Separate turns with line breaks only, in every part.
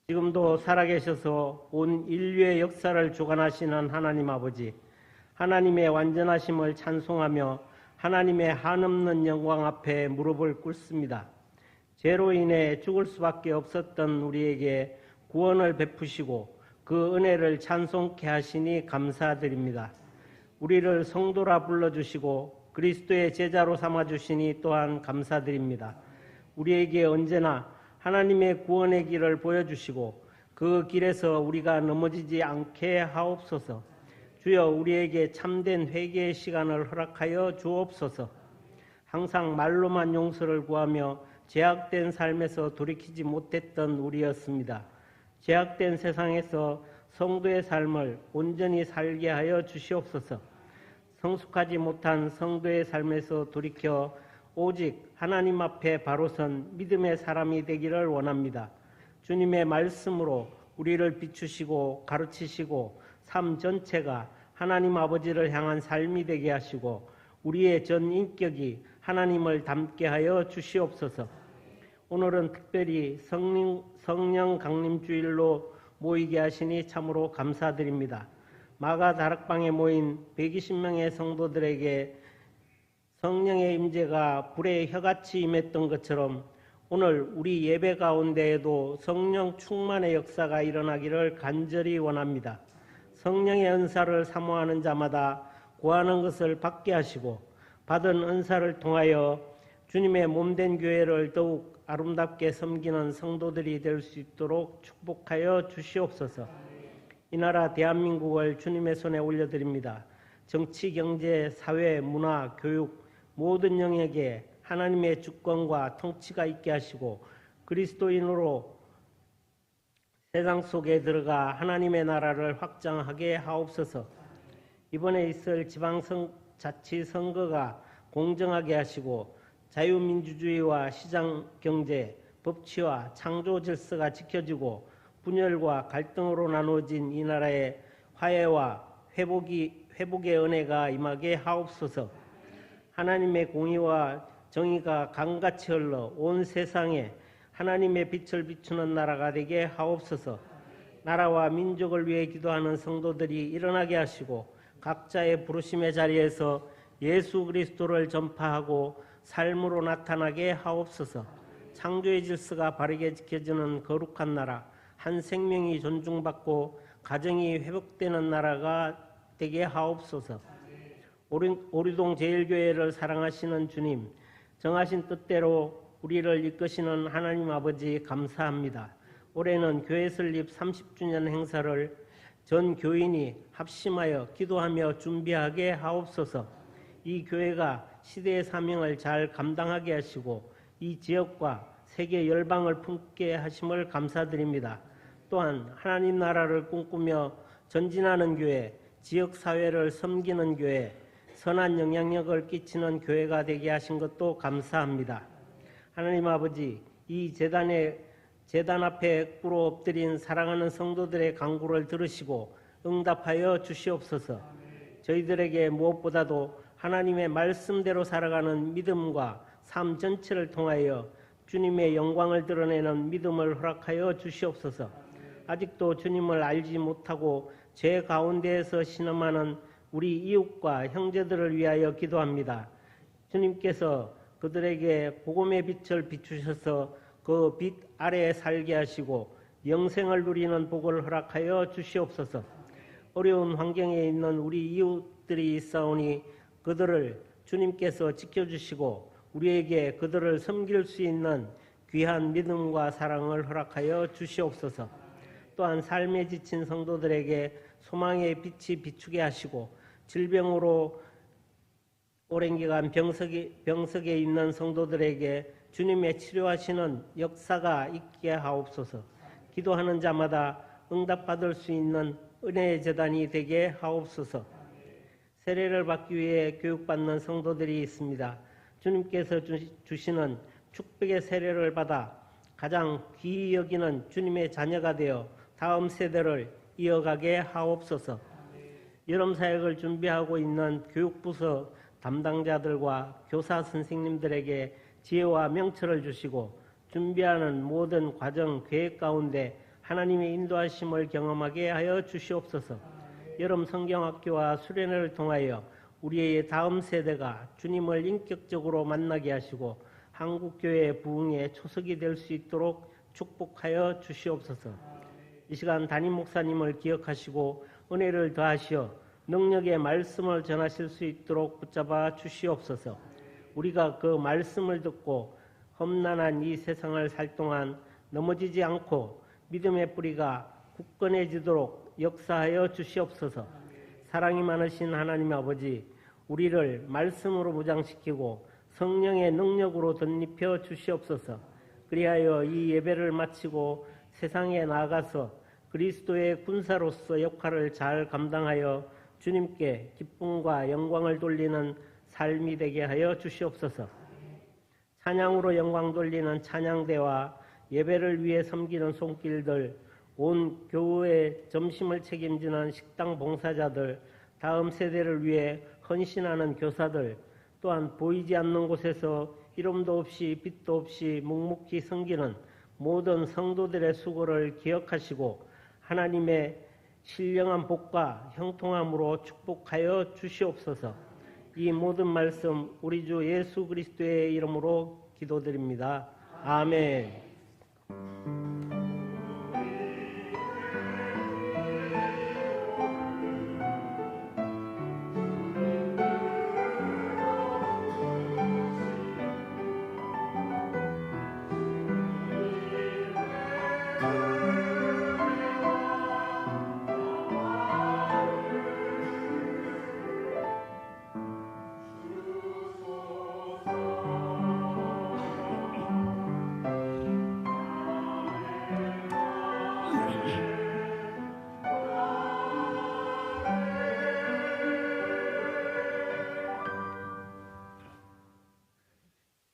지금도 살아계셔서 온 인류의 역사를 주관하시는 하나님 아버지, 하나님의 완전하심을 찬송하며 하나님의 한없는 영광 앞에 무릎을 꿇습니다. 죄로 인해 죽을 수밖에 없었던 우리에게 구원을 베푸시고 그 은혜를 찬송케 하시니 감사드립니다. 우리를 성도라 불러주시고 그리스도의 제자로 삼아주시니 또한 감사드립니다. 우리에게 언제나 하나님의 구원의 길을 보여주시고 그 길에서 우리가 넘어지지 않게 하옵소서. 주여, 우리에게 참된 회개의 시간을 허락하여 주옵소서. 항상 말로만 용서를 구하며 죄악된 삶에서 돌이키지 못했던 우리였습니다. 죄악된 세상에서 성도의 삶을 온전히 살게 하여 주시옵소서. 성숙하지 못한 성도의 삶에서 돌이켜 오직 하나님 앞에 바로 선 믿음의 사람이 되기를 원합니다. 주님의 말씀으로 우리를 비추시고 가르치시고 삶 전체가 하나님 아버지를 향한 삶이 되게 하시고 우리의 전 인격이 하나님을 닮게 하여 주시옵소서. 오늘은 특별히 성령 강림 주일로 모이게 하시니 참으로 감사드립니다. 마가 다락방에 모인 120명의 성도들에게 성령의 임재가 불의 혀같이 임했던 것처럼 오늘 우리 예배 가운데에도 성령 충만의 역사가 일어나기를 간절히 원합니다. 성령의 은사를 사모하는 자마다 구하는 것을 받게 하시고 받은 은사를 통하여 주님의 몸된 교회를 더욱 아름답게 섬기는 성도들이 될 수 있도록 축복하여 주시옵소서. 이 나라 대한민국을 주님의 손에 올려드립니다. 정치, 경제, 사회, 문화, 교육 모든 영역에 하나님의 주권과 통치가 있게 하시고 그리스도인으로 세상 속에 들어가 하나님의 나라를 확장하게 하옵소서. 이번에 있을 지방자치선거가 공정하게 하시고 자유민주주의와 시장경제, 법치와 창조 질서가 지켜지고 분열과 갈등으로 나누어진 이 나라의 화해와 회복의 은혜가 임하게 하옵소서. 하나님의 공의와 정의가 강같이 흘러 온 세상에 하나님의 빛을 비추는 나라가 되게 하옵소서. 나라와 민족을 위해 기도하는 성도들이 일어나게 하시고 각자의 부르심의 자리에서 예수 그리스도를 전파하고 삶으로 나타나게 하옵소서. 창조의 질서가 바르게 지켜지는 거룩한 나라, 한 생명이 존중받고 가정이 회복되는 나라가 되게 하옵소서. 오리동 제일교회를 사랑하시는 주님, 정하신 뜻대로 우리를 이끄시는 하나님 아버지 감사합니다. 올해는 교회 설립 30주년 행사를 전 교인이 합심하여 기도하며 준비하게 하옵소서. 이 교회가 시대의 사명을 잘 감당하게 하시고 이 지역과 세계 열방을 품게 하심을 감사드립니다. 또한 하나님 나라를 꿈꾸며 전진하는 교회, 지역사회를 섬기는 교회, 선한 영향력을 끼치는 교회가 되게 하신 것도 감사합니다. 하나님 아버지, 이 재단 앞에 꿇어 엎드린 사랑하는 성도들의 간구를 들으시고 응답하여 주시옵소서. 저희들에게 무엇보다도 하나님의 말씀대로 살아가는 믿음과 삶 전체를 통하여 주님의 영광을 드러내는 믿음을 허락하여 주시옵소서. 아직도 주님을 알지 못하고 죄 가운데에서 신음하는 우리 이웃과 형제들을 위하여 기도합니다. 주님께서 그들에게 복음의 빛을 비추셔서 그 빛 아래에 살게 하시고 영생을 누리는 복을 허락하여 주시옵소서. 어려운 환경에 있는 우리 이웃들이 있사오니 그들을 주님께서 지켜주시고 우리에게 그들을 섬길 수 있는 귀한 믿음과 사랑을 허락하여 주시옵소서. 또한 삶에 지친 성도들에게 소망의 빛이 비추게 하시고 질병으로 오랜 기간 병석에 있는 성도들에게 주님의 치료하시는 역사가 있게 하옵소서. 기도하는 자마다 응답받을 수 있는 은혜의 재단이 되게 하옵소서. 세례를 받기 위해 교육받는 성도들이 있습니다. 주님께서 주시는 축복의 세례를 받아 가장 귀히 여기는 주님의 자녀가 되어 다음 세대를 이어가게 하옵소서. 여름 사역을 준비하고 있는 교육부서 담당자들과 교사 선생님들에게 지혜와 명철을 주시고 준비하는 모든 과정 계획 가운데 하나님의 인도하심을 경험하게 하여 주시옵소서. 여름 성경학교와 수련회를 통하여 우리의 다음 세대가 주님을 인격적으로 만나게 하시고 한국교회의 부흥의 초석이 될 수 있도록 축복하여 주시옵소서. 이 시간 담임 목사님을 기억하시고 은혜를 더하시어 능력의 말씀을 전하실 수 있도록 붙잡아 주시옵소서. 우리가 그 말씀을 듣고 험난한 이 세상을 살 동안 넘어지지 않고 믿음의 뿌리가 굳건해지도록 역사하여 주시옵소서. 사랑이 많으신 하나님 아버지, 우리를 말씀으로 무장시키고 성령의 능력으로 덧입혀 주시옵소서. 그리하여 이 예배를 마치고 세상에 나아가서 그리스도의 군사로서 역할을 잘 감당하여 주님께 기쁨과 영광을 돌리는 삶이 되게 하여 주시옵소서. 찬양으로 영광 돌리는 찬양대와 예배를 위해 섬기는 손길들, 온 교회의 점심을 책임지는 식당 봉사자들, 다음 세대를 위해 헌신하는 교사들, 또한 보이지 않는 곳에서 이름도 없이 빛도 없이 묵묵히 섬기는 모든 성도들의 수고를 기억하시고 하나님의 신령한 복과 형통함으로 축복하여 주시옵소서. 이 모든 말씀 우리 주 예수 그리스도의 이름으로 기도드립니다. 아멘.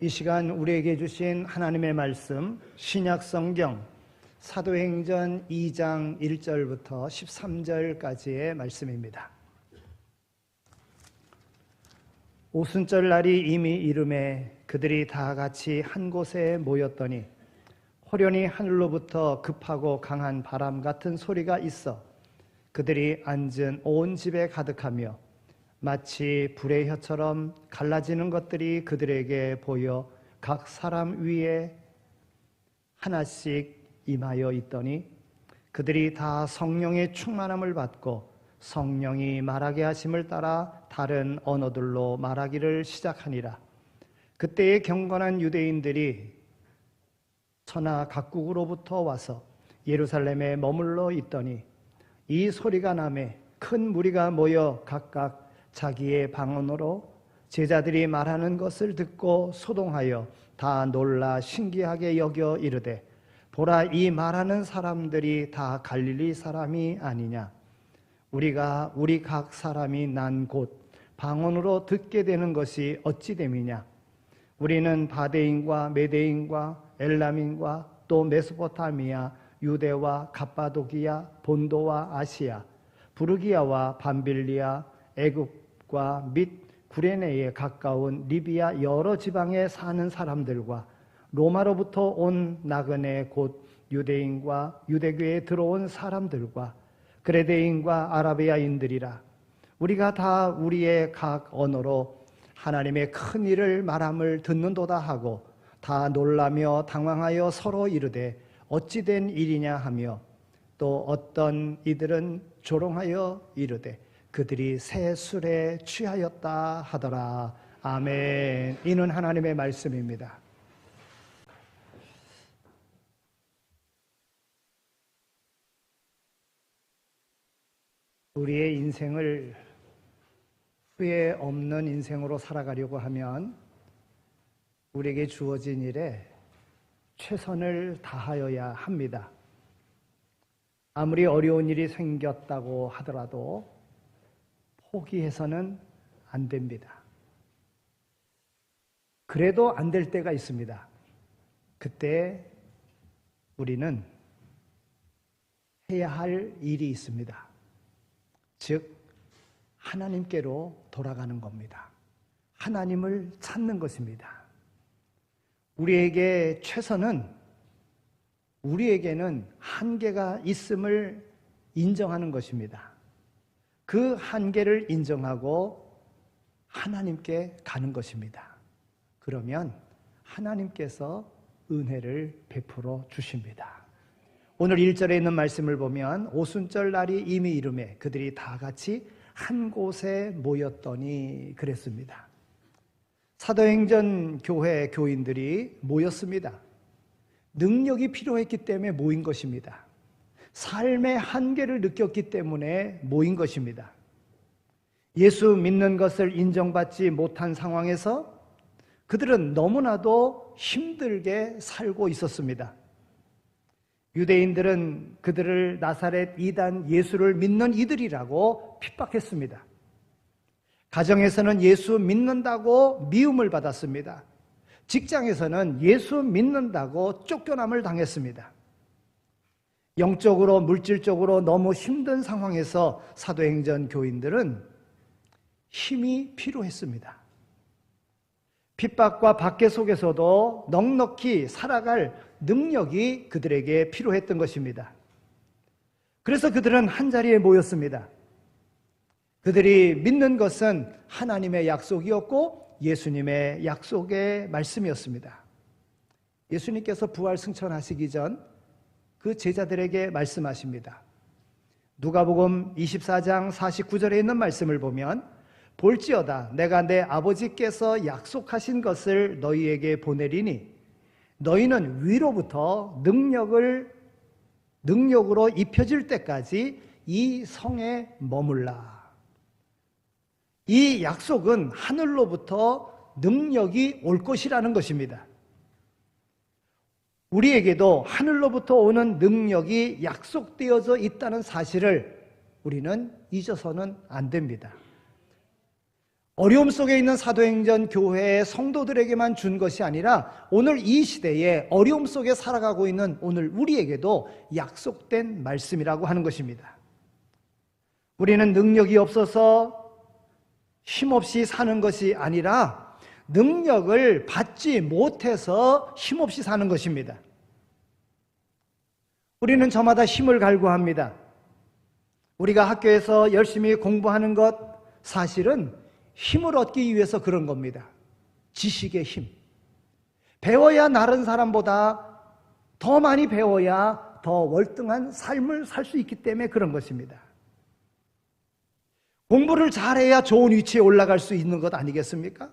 이 시간 우리에게 주신 하나님의 말씀, 신약성경 사도행전 2장 1절부터 13절까지의 말씀입니다. 오순절 날이 이미 이름에 그들이 다 같이 한 곳에 모였더니 호련히 하늘로부터 급하고 강한 바람 같은 소리가 있어 그들이 앉은 온 집에 가득하며 마치 불의 혀처럼 갈라지는 것들이 그들에게 보여 각 사람 위에 하나씩 임하여 있더니 그들이 다 성령의 충만함을 받고 성령이 말하게 하심을 따라 다른 언어들로 말하기를 시작하니라. 그때에 경건한 유대인들이 천하 각국으로부터 와서 예루살렘에 머물러 있더니 이 소리가 나매 큰 무리가 모여 각각 자기의 방언으로 제자들이 말하는 것을 듣고 소동하여 다 놀라 신기하게 여겨 이르되 보라, 이 말하는 사람들이 다 갈릴리 사람이 아니냐. 우리가 우리 각 사람이 난 곳 방언으로 듣게 되는 것이 어찌 됨이냐. 우리는 바데인과 메데인과 엘람인과 또 메소포타미아, 유대와 갑바도기아, 본도와 아시아, 부르기아와 밤빌리아, 애굽과 및 구레네에 가까운 리비아 여러 지방에 사는 사람들과 로마로부터 온 나그네 곧 유대인과 유대교에 들어온 사람들과 그레데인과 아라비아인들이라. 우리가 다 우리의 각 언어로 하나님의 큰 일을 말함을 듣는도다 하고 다 놀라며 당황하여 서로 이르되 어찌 된 일이냐 하며 또 어떤 이들은 조롱하여 이르되 그들이 새 술에 취하였다 하더라. 아멘. 이는 하나님의 말씀입니다. 우리의 인생을 후회 없는 인생으로 살아가려고 하면 우리에게 주어진 일에 최선을 다하여야 합니다. 아무리 어려운 일이 생겼다고 하더라도 포기해서는 안 됩니다. 그래도 안 될 때가 있습니다. 그때 우리는 해야 할 일이 있습니다. 즉 하나님께로 돌아가는 겁니다. 하나님을 찾는 것입니다. 우리에게 최선은 우리에게는 한계가 있음을 인정하는 것입니다. 그 한계를 인정하고 하나님께 가는 것입니다. 그러면 하나님께서 은혜를 베풀어 주십니다. 오늘 1절에 있는 말씀을 보면 오순절 날이 이미 이르매 그들이 다 같이 한 곳에 모였더니 그랬습니다. 사도행전 교회 교인들이 모였습니다. 능력이 필요했기 때문에 모인 것입니다. 삶의 한계를 느꼈기 때문에 모인 것입니다. 예수 믿는 것을 인정받지 못한 상황에서 그들은 너무나도 힘들게 살고 있었습니다. 유대인들은 그들을 나사렛 이단 예수를 믿는 이들이라고 핍박했습니다. 가정에서는 예수 믿는다고 미움을 받았습니다. 직장에서는 예수 믿는다고 쫓겨남을 당했습니다. 영적으로 물질적으로 너무 힘든 상황에서 사도행전 교인들은 힘이 필요했습니다. 핍박과 박해 속에서도 넉넉히 살아갈 능력이 그들에게 필요했던 것입니다. 그래서 그들은 한자리에 모였습니다. 그들이 믿는 것은 하나님의 약속이었고 예수님의 약속의 말씀이었습니다. 예수님께서 부활 승천하시기 전 그 제자들에게 말씀하십니다. 누가복음 24장 49절에 있는 말씀을 보면 볼지어다 내가 내 아버지께서 약속하신 것을 너희에게 보내리니 너희는 위로부터 능력으로 입혀질 때까지 이 성에 머물라. 이 약속은 하늘로부터 능력이 올 것이라는 것입니다. 우리에게도 하늘로부터 오는 능력이 약속되어져 있다는 사실을 우리는 잊어서는 안 됩니다. 어려움 속에 있는 사도행전 교회의 성도들에게만 준 것이 아니라 오늘 이 시대에 어려움 속에 살아가고 있는 오늘 우리에게도 약속된 말씀이라고 하는 것입니다. 우리는 능력이 없어서 힘없이 사는 것이 아니라 능력을 받지 못해서 힘없이 사는 것입니다. 우리는 저마다 힘을 갈구합니다. 우리가 학교에서 열심히 공부하는 것 사실은 힘을 얻기 위해서 그런 겁니다. 지식의 힘. 배워야 다른 사람보다 더 많이 배워야 더 월등한 삶을 살 수 있기 때문에 그런 것입니다. 공부를 잘해야 좋은 위치에 올라갈 수 있는 것 아니겠습니까?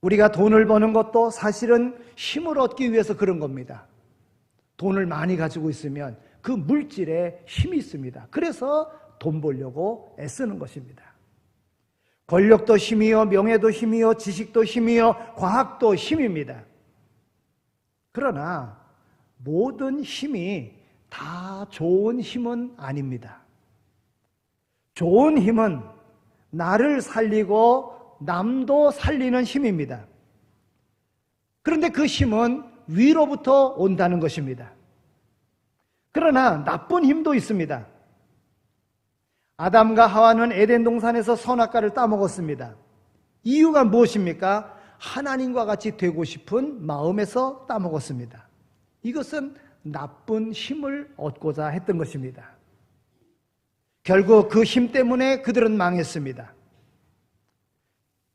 우리가 돈을 버는 것도 사실은 힘을 얻기 위해서 그런 겁니다. 돈을 많이 가지고 있으면 그 물질에 힘이 있습니다. 그래서 돈 벌려고 애쓰는 것입니다. 권력도 힘이요, 명예도 힘이요, 지식도 힘이요, 과학도 힘입니다. 그러나 모든 힘이 다 좋은 힘은 아닙니다. 좋은 힘은 나를 살리고 남도 살리는 힘입니다. 그런데 그 힘은 위로부터 온다는 것입니다. 그러나 나쁜 힘도 있습니다. 아담과 하와는 에덴 동산에서 선악과를 따먹었습니다. 이유가 무엇입니까? 하나님과 같이 되고 싶은 마음에서 따먹었습니다. 이것은 나쁜 힘을 얻고자 했던 것입니다. 결국 그 힘 때문에 그들은 망했습니다.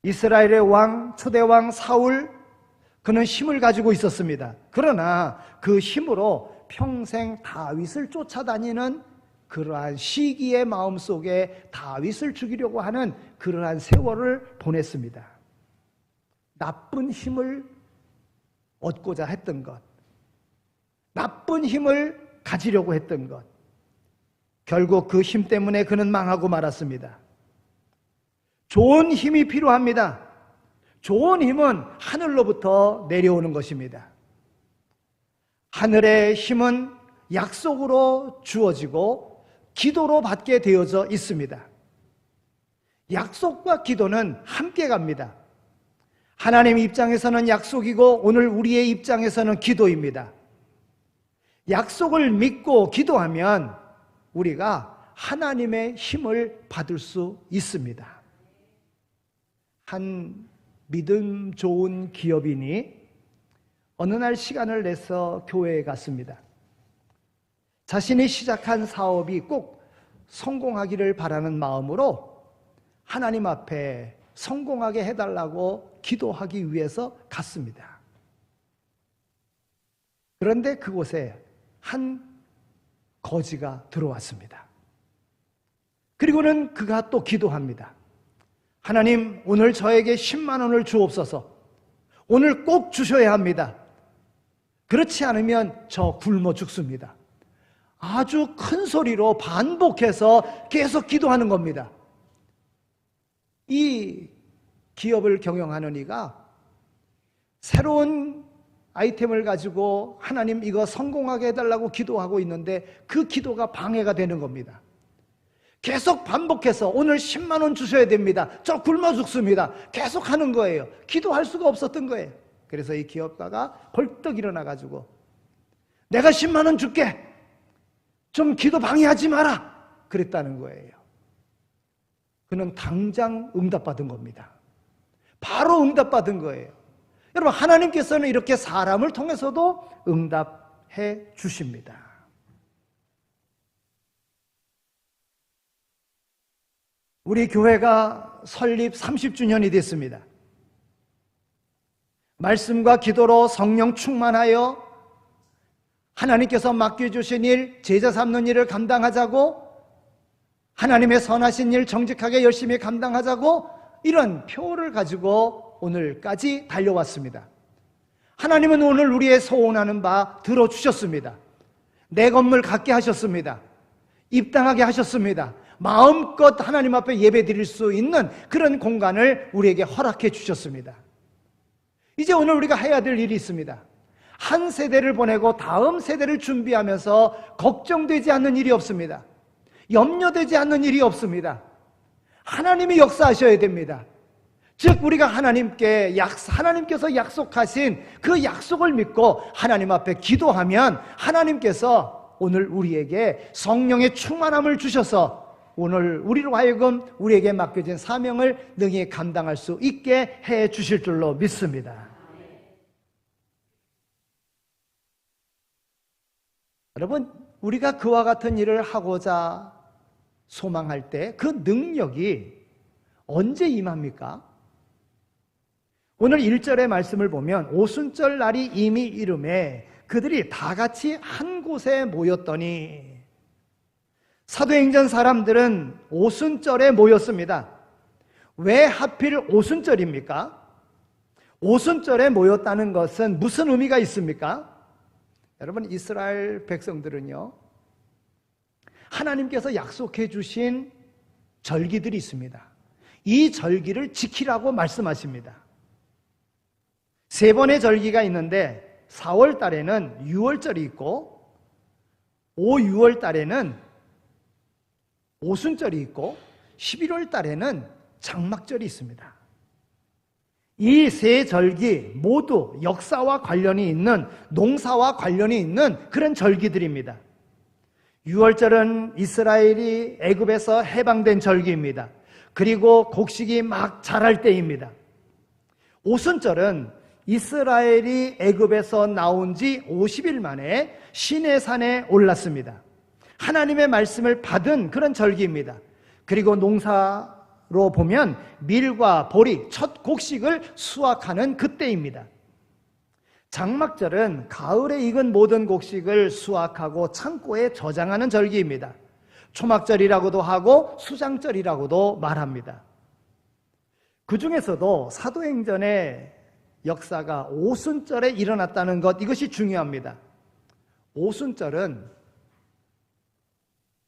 이스라엘의 왕, 초대왕 사울, 그는 힘을 가지고 있었습니다. 그러나 그 힘으로 평생 다윗을 쫓아다니는 그러한 시기의 마음속에 다윗을 죽이려고 하는 그러한 세월을 보냈습니다. 나쁜 힘을 얻고자 했던 것, 나쁜 힘을 가지려고 했던 것, 결국 그 힘 때문에 그는 망하고 말았습니다. 좋은 힘이 필요합니다. 좋은 힘은 하늘로부터 내려오는 것입니다. 하늘의 힘은 약속으로 주어지고 기도로 받게 되어져 있습니다. 약속과 기도는 함께 갑니다. 하나님 입장에서는 약속이고 오늘 우리의 입장에서는 기도입니다. 약속을 믿고 기도하면 우리가 하나님의 힘을 받을 수 있습니다. 한 믿음 좋은 기업인이 어느 날 시간을 내서 교회에 갔습니다. 자신이 시작한 사업이 꼭 성공하기를 바라는 마음으로 하나님 앞에 성공하게 해달라고 기도하기 위해서 갔습니다. 그런데 그곳에 한 거지가 들어왔습니다. 그리고는 그가 또 기도합니다. 하나님, 오늘 저에게 10만 원을 주옵소서. 오늘 꼭 주셔야 합니다. 그렇지 않으면 저 굶어 죽습니다. 아주 큰 소리로 반복해서 계속 기도하는 겁니다. 이 기업을 경영하는 이가 새로운 아이템을 가지고 하나님 이거 성공하게 해달라고 기도하고 있는데 그 기도가 방해가 되는 겁니다. 계속 반복해서 오늘 10만 원 주셔야 됩니다. 저 굶어 죽습니다. 계속 하는 거예요. 기도할 수가 없었던 거예요. 그래서 이 기업가가 벌떡 일어나가지고 내가 10만 원 줄게. 좀 기도 방해하지 마라. 그랬다는 거예요. 그는 당장 응답받은 겁니다. 바로 응답받은 거예요. 여러분, 하나님께서는 이렇게 사람을 통해서도 응답해 주십니다. 우리 교회가 설립 30주년이 됐습니다. 말씀과 기도로 성령 충만하여 하나님께서 맡겨주신 일, 제자 삼는 일을 감당하자고, 하나님의 선하신 일 정직하게 열심히 감당하자고, 이런 표를 가지고 오늘까지 달려왔습니다. 하나님은 오늘 우리의 소원하는 바 들어주셨습니다. 내 건물 갖게 하셨습니다. 입당하게 하셨습니다. 마음껏 하나님 앞에 예배 드릴 수 있는 그런 공간을 우리에게 허락해 주셨습니다. 이제 오늘 우리가 해야 될 일이 있습니다. 한 세대를 보내고 다음 세대를 준비하면서 걱정되지 않는 일이 없습니다. 염려되지 않는 일이 없습니다. 하나님이 역사하셔야 됩니다. 즉 우리가 하나님께서 약속하신 그 약속을 믿고 하나님 앞에 기도하면 하나님께서 오늘 우리에게 성령의 충만함을 주셔서 오늘 우리로 하여금 우리에게 맡겨진 사명을 능히 감당할 수 있게 해 주실 줄로 믿습니다. 여러분, 우리가 그와 같은 일을 하고자 소망할 때 그 능력이 언제 임합니까? 오늘 1절의 말씀을 보면 오순절 날이 이미 이름에 그들이 다 같이 한 곳에 모였더니, 사도행전 사람들은 오순절에 모였습니다. 왜 하필 오순절입니까? 오순절에 모였다는 것은 무슨 의미가 있습니까? 여러분, 이스라엘 백성들은요, 하나님께서 약속해 주신 절기들이 있습니다. 이 절기를 지키라고 말씀하십니다. 3번의 절기가 있는데 4월 달에는 유월절이 있고 6월 달에는 오순절이 있고 11월 달에는 장막절이 있습니다. 이 3절기 모두 역사와 관련이 있는, 농사와 관련이 있는 그런 절기들입니다. 유월절은 이스라엘이 애굽에서 해방된 절기입니다. 그리고 곡식이 막 자랄 때입니다. 오순절은 이스라엘이 애굽에서 나온 지 50일 만에 시내산에 올랐습니다. 하나님의 말씀을 받은 그런 절기입니다. 그리고 농사로 보면 밀과 보리, 첫 곡식을 수확하는 그때입니다. 장막절은 가을에 익은 모든 곡식을 수확하고 창고에 저장하는 절기입니다. 초막절이라고도 하고 수장절이라고도 말합니다. 그 중에서도 사도행전의 역사가 오순절에 일어났다는 것, 이것이 중요합니다. 오순절은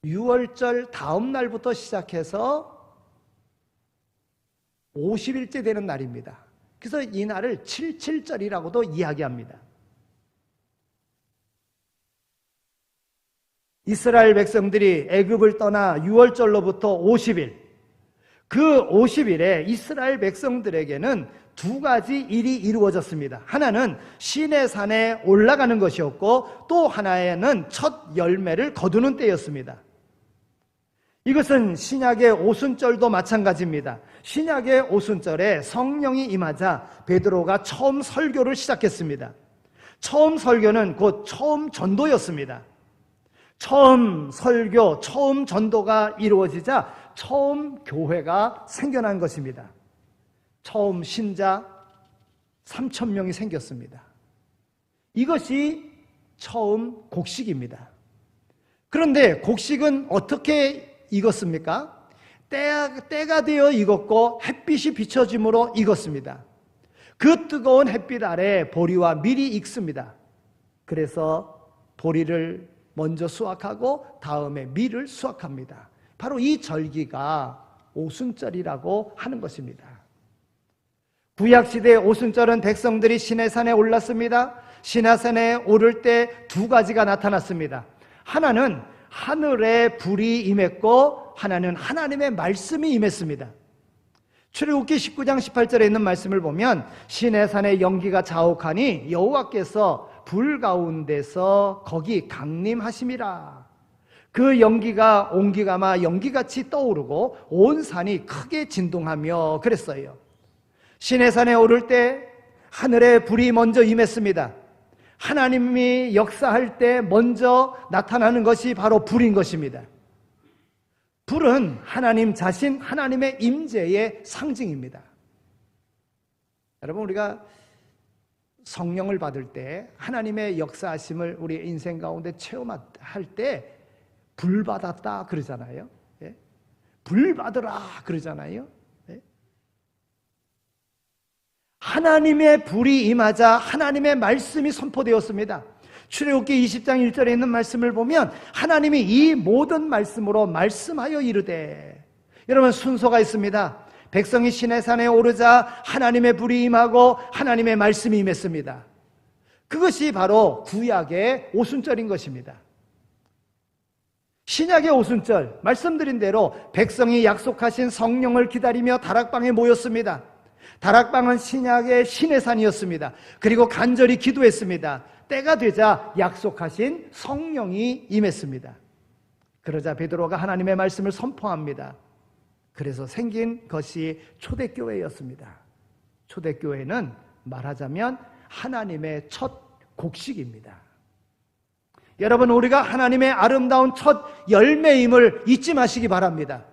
유월절 다음 날부터 시작해서 50일째 되는 날입니다. 그래서 이 날을 77절이라고도 이야기합니다. 이스라엘 백성들이 애굽을 떠나 유월절로부터 50일, 그 50일에 이스라엘 백성들에게는 2가지 일이 이루어졌습니다. 하나는 시내산에 올라가는 것이었고, 또 하나에는 첫 열매를 거두는 때였습니다. 이것은 신약의 오순절도 마찬가지입니다. 신약의 오순절에 성령이 임하자 베드로가 처음 설교를 시작했습니다. 처음 설교는 곧 처음 전도였습니다. 처음 설교, 처음 전도가 이루어지자 처음 교회가 생겨난 것입니다. 처음 신자 3,000명이 생겼습니다. 이것이 처음 곡식입니다. 그런데 곡식은 어떻게 익었습니까? 때가 되어 익었고 햇빛이 비춰짐으로 익었습니다. 그 뜨거운 햇빛 아래 보리와 밀이 익습니다. 그래서 보리를 먼저 수확하고 다음에 밀을 수확합니다. 바로 이 절기가 오순절이라고 하는 것입니다. 구약시대의 오순절은 백성들이 시내산에 올랐습니다. 시내산에 오를 때 두 가지가 나타났습니다. 하나는 하늘에 불이 임했고 하나는 하나님의 말씀이 임했습니다. 출애굽기 19장 18절에 있는 말씀을 보면 시내산의 연기가 자욱하니 여호와께서 불 가운데서 거기 강림하심이라. 그 연기가 옹기가마 연기같이 떠오르고 온 산이 크게 진동하며 그랬어요. 시내산에 오를 때 하늘에 불이 먼저 임했습니다. 하나님이 역사할 때 먼저 나타나는 것이 바로 불인 것입니다. 불은 하나님 자신, 하나님의 임재의 상징입니다. 여러분, 우리가 성령을 받을 때 하나님의 역사하심을 우리 인생 가운데 체험할 때 불 받았다 그러잖아요. 예? 불 받으라 그러잖아요. 예? 하나님의 불이 임하자 하나님의 말씀이 선포되었습니다. 출애굽기 20장 1절에 있는 말씀을 보면 하나님이 이 모든 말씀으로 말씀하여 이르되, 여러분 순서가 있습니다. 백성이 시내산에 오르자 하나님의 불이 임하고 하나님의 말씀이 임했습니다. 그것이 바로 구약의 오순절인 것입니다. 신약의 오순절, 말씀드린 대로 백성이 약속하신 성령을 기다리며 다락방에 모였습니다. 다락방은 신약의 시내산이었습니다. 그리고 간절히 기도했습니다. 때가 되자 약속하신 성령이 임했습니다. 그러자 베드로가 하나님의 말씀을 선포합니다. 그래서 생긴 것이 초대교회였습니다. 초대교회는 말하자면 하나님의 첫 곡식입니다. 여러분, 우리가 하나님의 아름다운 첫 열매임을 잊지 마시기 바랍니다.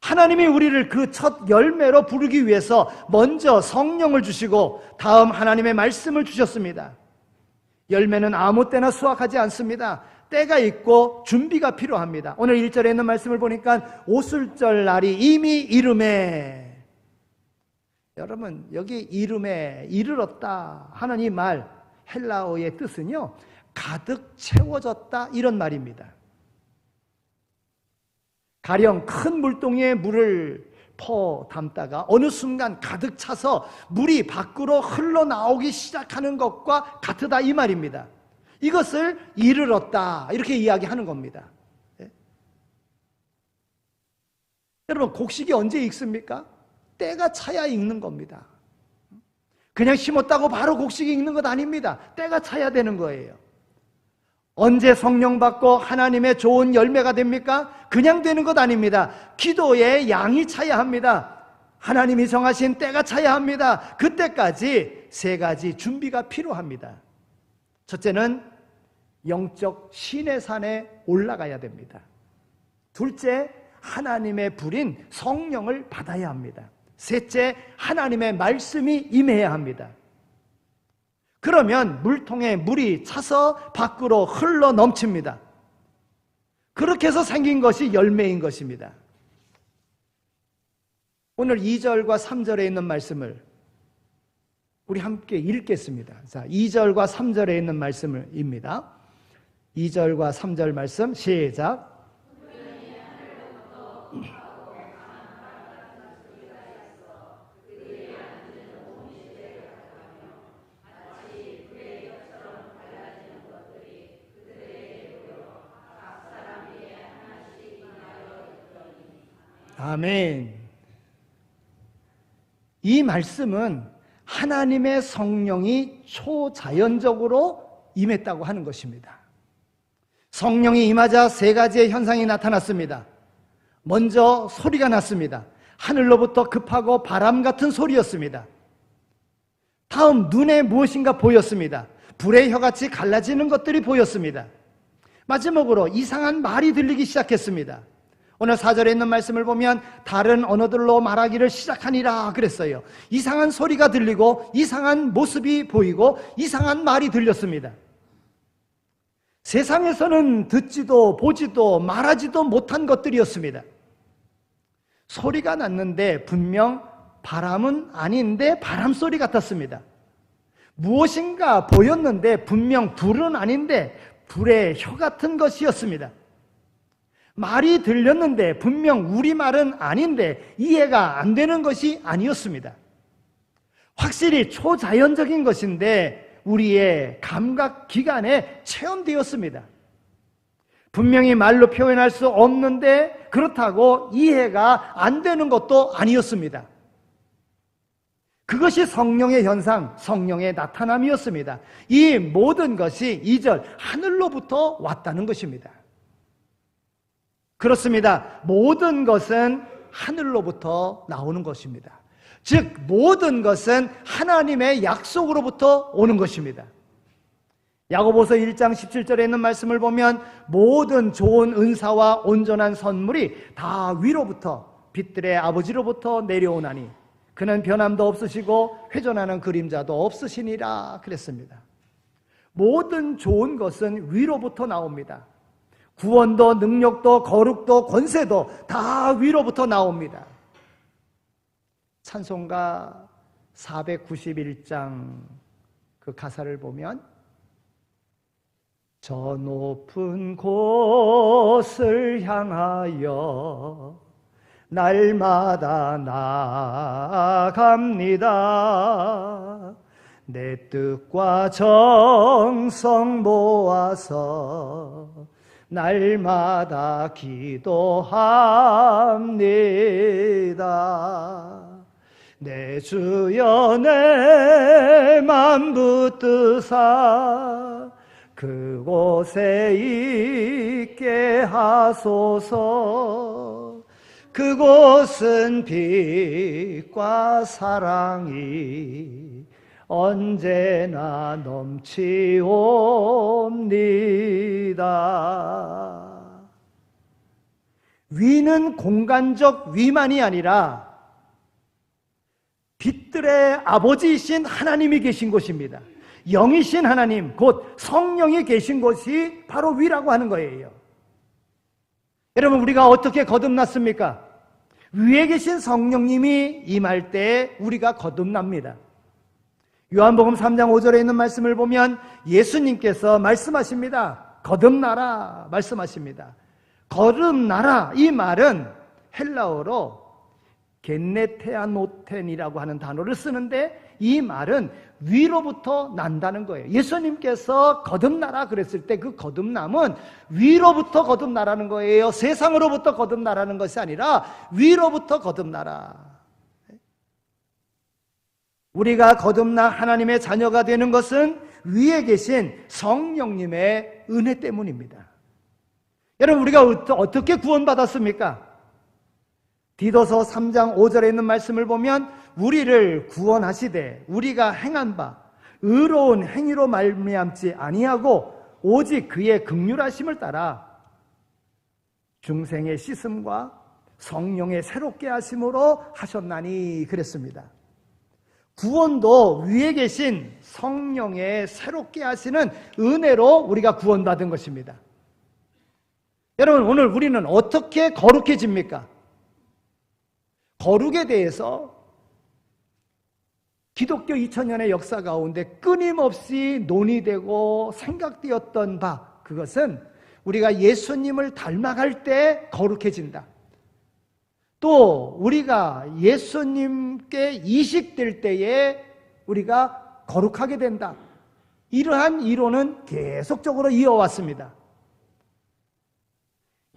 하나님이 우리를 그 첫 열매로 부르기 위해서 먼저 성령을 주시고 다음 하나님의 말씀을 주셨습니다. 열매는 아무 때나 수확하지 않습니다. 때가 있고 준비가 필요합니다. 오늘 1절에 있는 말씀을 보니까 오순절 날이 이미 이르매. 여러분, 여기 이르매, 이르렀다 하는 이 말 헬라어의 뜻은요, 가득 채워졌다 이런 말입니다. 가령 큰 물동이에 물을 퍼 담다가 어느 순간 가득 차서 물이 밖으로 흘러나오기 시작하는 것과 같으다 이 말입니다. 이것을 이르렀다 이렇게 이야기하는 겁니다. 네? 여러분, 곡식이 언제 익습니까? 때가 차야 익는 겁니다. 그냥 심었다고 바로 곡식이 익는 것 아닙니다. 때가 차야 되는 거예요. 언제 성령 받고 하나님의 좋은 열매가 됩니까? 그냥 되는 것 아닙니다. 기도의 양이 차야 합니다. 하나님이 정하신 때가 차야 합니다. 그때까지 세 가지 준비가 필요합니다. 첫째는 영적 시내산에 올라가야 됩니다. 둘째, 하나님의 불인 성령을 받아야 합니다. 셋째, 하나님의 말씀이 임해야 합니다. 그러면 물통에 물이 차서 밖으로 흘러 넘칩니다. 그렇게 해서 생긴 것이 열매인 것입니다. 오늘 2절과 3절에 있는 말씀을 우리 함께 읽겠습니다. 자, 2절과 3절에 있는 말씀입니다. 2절과 3절 말씀 시작. 아멘. 이 말씀은 하나님의 성령이 초자연적으로 임했다고 하는 것입니다. 성령이 임하자 세 가지의 현상이 나타났습니다. 먼저 소리가 났습니다. 하늘로부터 급하고 바람 같은 소리였습니다. 다음 눈에 무엇인가 보였습니다. 불의 혀같이 갈라지는 것들이 보였습니다. 마지막으로 이상한 말이 들리기 시작했습니다. 오늘 4절에 있는 말씀을 보면 다른 언어들로 말하기를 시작하니라 그랬어요. 이상한 소리가 들리고 이상한 모습이 보이고 이상한 말이 들렸습니다. 세상에서는 듣지도 보지도 말하지도 못한 것들이었습니다. 소리가 났는데 분명 바람은 아닌데 바람 소리 같았습니다. 무엇인가 보였는데 분명 불은 아닌데 불의 혀 같은 것이었습니다. 말이 들렸는데 분명 우리말은 아닌데 이해가 안 되는 것이 아니었습니다. 확실히 초자연적인 것인데 우리의 감각 기관에 체험되었습니다. 분명히 말로 표현할 수 없는데 그렇다고 이해가 안 되는 것도 아니었습니다. 그것이 성령의 현상, 성령의 나타남이었습니다. 이 모든 것이 2절 하늘로부터 왔다는 것입니다. 그렇습니다. 모든 것은 하늘로부터 나오는 것입니다. 즉 모든 것은 하나님의 약속으로부터 오는 것입니다. 야고보서 1장 17절에 있는 말씀을 보면 모든 좋은 은사와 온전한 선물이 다 위로부터 빛들의 아버지로부터 내려오나니 그는 변함도 없으시고 회전하는 그림자도 없으시니라 그랬습니다. 모든 좋은 것은 위로부터 나옵니다. 구원도 능력도 거룩도 권세도 다 위로부터 나옵니다. 찬송가 491장 그 가사를 보면 저 높은 곳을 향하여 날마다 나아갑니다. 내 뜻과 정성 모아서 날마다 기도합니다. 내 주여 내 맘 붙드사 그곳에 있게 하소서. 그곳은 빛과 사랑이 언제나 넘치옵니다. 위는 공간적 위만이 아니라 빛들의 아버지이신 하나님이 계신 곳입니다. 영이신 하나님, 곧 성령이 계신 곳이 바로 위라고 하는 거예요. 여러분, 우리가 어떻게 거듭났습니까? 위에 계신 성령님이 임할 때 우리가 거듭납니다. 요한복음 3장 5절에 있는 말씀을 보면 예수님께서 말씀하십니다. 거듭나라 말씀하십니다. 거듭나라 이 말은 헬라어로 겐네테아노텐이라고 하는 단어를 쓰는데 이 말은 위로부터 난다는 거예요. 예수님께서 거듭나라 그랬을 때 그 거듭남은 위로부터 거듭나라는 거예요. 세상으로부터 거듭나라는 것이 아니라 위로부터 거듭나라. 우리가 거듭나 하나님의 자녀가 되는 것은 위에 계신 성령님의 은혜 때문입니다. 여러분, 우리가 어떻게 구원받았습니까? 디도서 3장 5절에 있는 말씀을 보면 우리를 구원하시되 우리가 행한 바 의로운 행위로 말미암지 아니하고 오직 그의 긍휼하심을 따라 중생의 씻음과 성령의 새롭게 하심으로 하셨나니 그랬습니다. 구원도 위에 계신 성령의 새롭게 하시는 은혜로 우리가 구원받은 것입니다. 여러분, 오늘 우리는 어떻게 거룩해집니까? 거룩에 대해서 기독교 2000년의 역사 가운데 끊임없이 논의되고 생각되었던 바, 그것은 우리가 예수님을 닮아갈 때 거룩해진다. 또 우리가 예수님께 이식될 때에 우리가 거룩하게 된다. 이러한 이론은 계속적으로 이어왔습니다.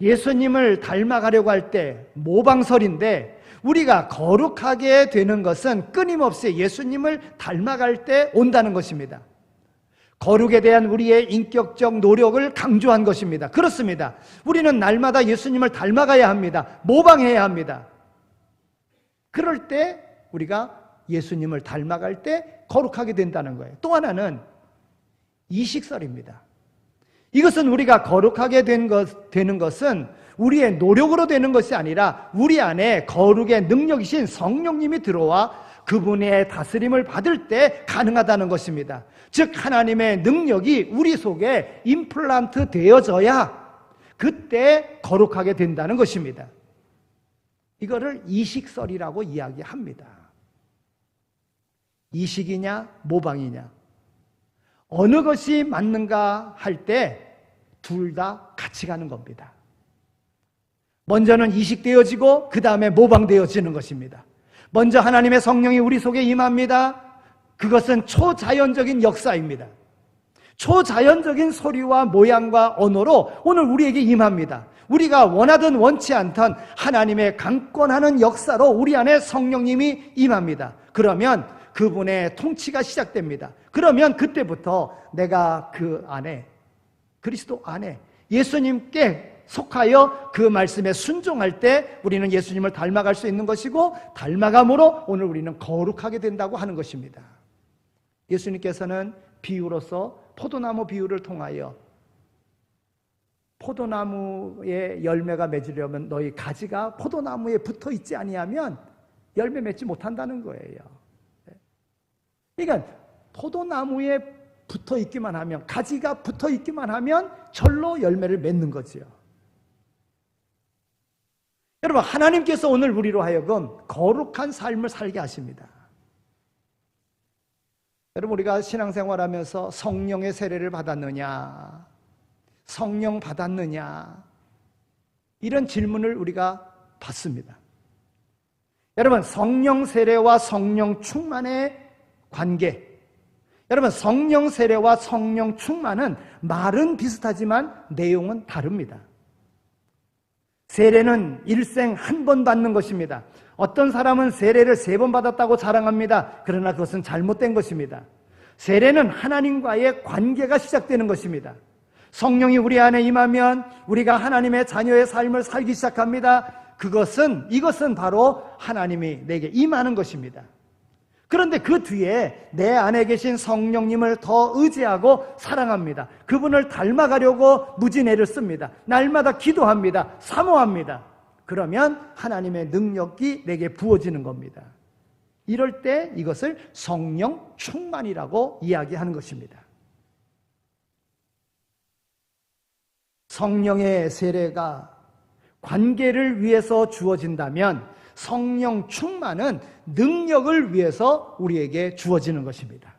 예수님을 닮아가려고 할 때 모방설인데 우리가 거룩하게 되는 것은 끊임없이 예수님을 닮아갈 때 온다는 것입니다. 거룩에 대한 우리의 인격적 노력을 강조한 것입니다. 그렇습니다. 우리는 날마다 예수님을 닮아가야 합니다. 모방해야 합니다. 그럴 때 우리가 예수님을 닮아갈 때 거룩하게 된다는 거예요. 또 하나는 이식설입니다. 이것은 우리가 거룩하게 되는 것은 우리의 노력으로 되는 것이 아니라 우리 안에 거룩의 능력이신 성령님이 들어와 그분의 다스림을 받을 때 가능하다는 것입니다. 즉 하나님의 능력이 우리 속에 임플란트 되어져야 그때 거룩하게 된다는 것입니다. 이거를 이식설이라고 이야기합니다. 이식이냐 모방이냐 어느 것이 맞는가 할 때 둘 다 같이 가는 겁니다. 먼저는 이식되어지고 그 다음에 모방되어지는 것입니다. 먼저 하나님의 성령이 우리 속에 임합니다. 그것은 초자연적인 역사입니다. 초자연적인 소리와 모양과 언어로 오늘 우리에게 임합니다. 우리가 원하든 원치 않던 하나님의 강권하는 역사로 우리 안에 성령님이 임합니다. 그러면 그분의 통치가 시작됩니다. 그러면 그때부터 내가 그 안에 그리스도 안에 예수님께 속하여 그 말씀에 순종할 때 우리는 예수님을 닮아갈 수 있는 것이고 닮아감으로 오늘 우리는 거룩하게 된다고 하는 것입니다. 예수님께서는 비유로서 포도나무 비유를 통하여 포도나무에 열매가 맺으려면 너희 가지가 포도나무에 붙어 있지 아니하면 열매 맺지 못한다는 거예요. 그러니까 포도나무에 붙어 있기만 하면 가지가 붙어 있기만 하면 절로 열매를 맺는 거지요. 여러분 하나님께서 오늘 우리로 하여금 거룩한 삶을 살게 하십니다. 여러분 우리가 신앙생활하면서 성령의 세례를 받았느냐 성령 받았느냐 이런 질문을 우리가 받습니다. 여러분 성령 세례와 성령 충만의 관계 여러분 성령 세례와 성령 충만은 말은 비슷하지만 내용은 다릅니다. 세례는 일생 한 번 받는 것입니다. 어떤 사람은 세례를 3번 받았다고 자랑합니다. 그러나 그것은 잘못된 것입니다. 세례는 하나님과의 관계가 시작되는 것입니다. 성령이 우리 안에 임하면 우리가 하나님의 자녀의 삶을 살기 시작합니다. 이것은 바로 하나님이 내게 임하는 것입니다. 그런데 그 뒤에 내 안에 계신 성령님을 더 의지하고 사랑합니다. 그분을 닮아가려고 무진애를 씁니다. 날마다 기도합니다. 사모합니다. 그러면 하나님의 능력이 내게 부어지는 겁니다. 이럴 때 이것을 성령 충만이라고 이야기하는 것입니다. 성령의 세례가 관계를 위해서 주어진다면 성령 충만은 능력을 위해서 우리에게 주어지는 것입니다.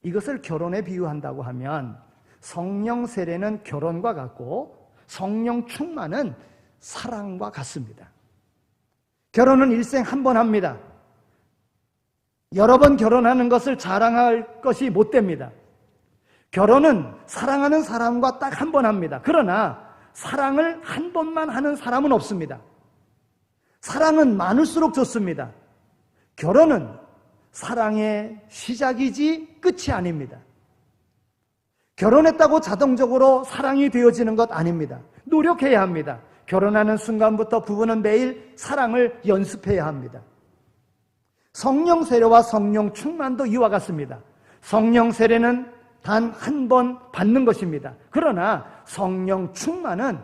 이것을 결혼에 비유한다고 하면 성령 세례는 결혼과 같고 성령 충만은 사랑과 같습니다. 결혼은 일생 한 번 합니다. 여러 번 결혼하는 것을 자랑할 것이 못 됩니다. 결혼은 사랑하는 사람과 딱 한 번 합니다. 그러나 사랑을 한 번만 하는 사람은 없습니다. 사랑은 많을수록 좋습니다. 결혼은 사랑의 시작이지 끝이 아닙니다. 결혼했다고 자동적으로 사랑이 되어지는 것 아닙니다. 노력해야 합니다. 결혼하는 순간부터 부부는 매일 사랑을 연습해야 합니다. 성령 세례와 성령 충만도 이와 같습니다. 성령 세례는 단 한 번 받는 것입니다. 그러나 성령 충만은